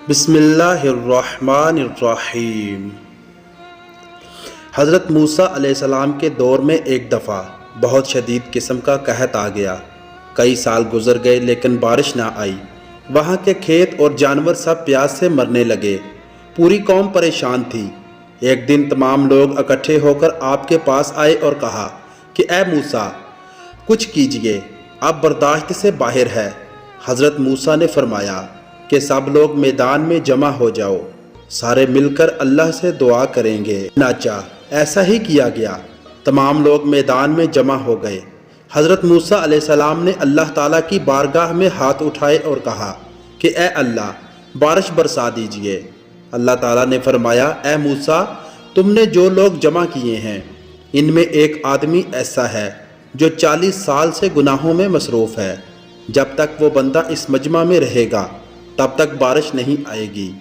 بسم اللہ الرحمن الرحیم۔ حضرت موسیٰ علیہ السلام کے دور میں ایک دفعہ بہت شدید قسم کا قحط آ گیا۔ کئی سال گزر گئے لیکن بارش نہ آئی۔ وہاں کے کھیت اور جانور سب پیاس سے مرنے لگے۔ پوری قوم پریشان تھی۔ ایک دن تمام لوگ اکٹھے ہو کر آپ کے پاس آئے اور کہا کہ اے موسیٰ، کچھ کیجئے، اب برداشت سے باہر ہے۔ حضرت موسیٰ نے فرمایا کہ سب لوگ میدان میں جمع ہو جاؤ، سارے مل کر اللہ سے دعا کریں گے۔ چنانچہ ایسا ہی کیا گیا۔ تمام لوگ میدان میں جمع ہو گئے۔ حضرت موسیٰ علیہ السلام نے اللہ تعالیٰ کی بارگاہ میں ہاتھ اٹھائے اور کہا کہ اے اللہ، بارش برسا دیجئے۔ اللہ تعالیٰ نے فرمایا، اے موسیٰ، تم نے جو لوگ جمع کیے ہیں ان میں ایک آدمی ایسا ہے جو 40 سال سے گناہوں میں مصروف ہے۔ جب تک وہ بندہ اس مجمع میں رہے گا تب تک بارش نہیں آئے گی۔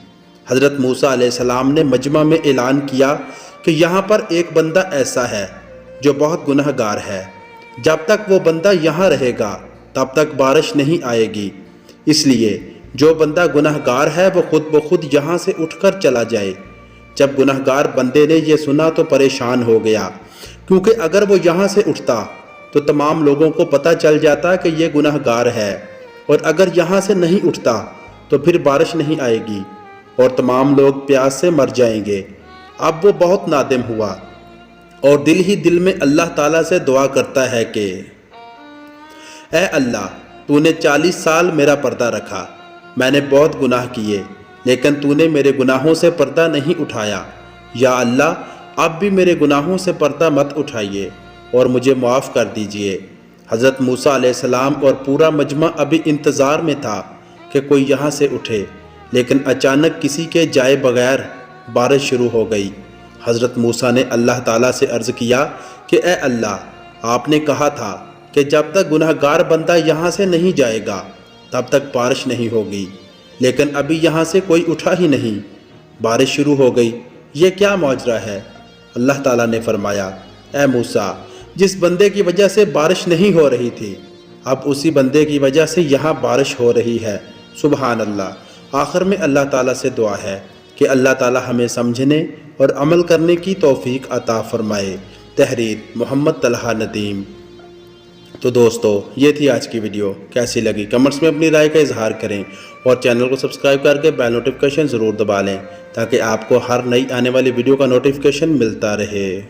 حضرت موسیٰ علیہ السلام نے مجمع میں اعلان کیا کہ یہاں پر ایک بندہ ایسا ہے جو بہت گناہ گار ہے۔ جب تک وہ بندہ یہاں رہے گا تب تک بارش نہیں آئے گی، اس لیے جو بندہ گناہ گار ہے وہ خود بخود یہاں سے اٹھ کر چلا جائے۔ جب گناہ گار بندے نے یہ سنا تو پریشان ہو گیا، کیونکہ اگر وہ یہاں سے اٹھتا تو تمام لوگوں کو پتہ چل جاتا کہ یہ گناہ گار ہے، اور اگر یہاں سے نہیں اٹھتا تو پھر بارش نہیں آئے گی اور تمام لوگ پیاس سے مر جائیں گے۔ اب وہ بہت نادم ہوا اور دل ہی دل میں اللہ تعالیٰ سے دعا کرتا ہے کہ اے اللہ، تو نے 40 سال میرا پردہ رکھا، میں نے بہت گناہ کیے لیکن تو نے میرے گناہوں سے پردہ نہیں اٹھایا۔ یا اللہ، اب بھی میرے گناہوں سے پردہ مت اٹھائیے اور مجھے معاف کر دیجئے۔ حضرت موسیٰ علیہ السلام اور پورا مجمع ابھی انتظار میں تھا کہ کوئی یہاں سے اٹھے، لیکن اچانک کسی کے جائے بغیر بارش شروع ہو گئی۔ حضرت موسیٰ نے اللہ تعالیٰ سے عرض کیا کہ اے اللہ، آپ نے کہا تھا کہ جب تک گناہ گار بندہ یہاں سے نہیں جائے گا تب تک بارش نہیں ہوگی، لیکن ابھی یہاں سے کوئی اٹھا ہی نہیں، بارش شروع ہو گئی، یہ کیا معجزہ ہے؟ اللہ تعالیٰ نے فرمایا، اے موسیٰ، جس بندے کی وجہ سے بارش نہیں ہو رہی تھی اب اسی بندے کی وجہ سے یہاں بارش ہو رہی ہے۔ سبحان اللہ۔ آخر میں اللہ تعالیٰ سے دعا ہے کہ اللہ تعالیٰ ہمیں سمجھنے اور عمل کرنے کی توفیق عطا فرمائے۔ تحریر محمد طلحہ ندیم۔ تو دوستو، یہ تھی آج کی ویڈیو۔ کیسی لگی کمنٹس میں اپنی رائے کا اظہار کریں اور چینل کو سبسکرائب کر کے بیل نوٹیفیکیشن ضرور دبا لیں تاکہ آپ کو ہر نئی آنے والی ویڈیو کا نوٹیفیکیشن ملتا رہے۔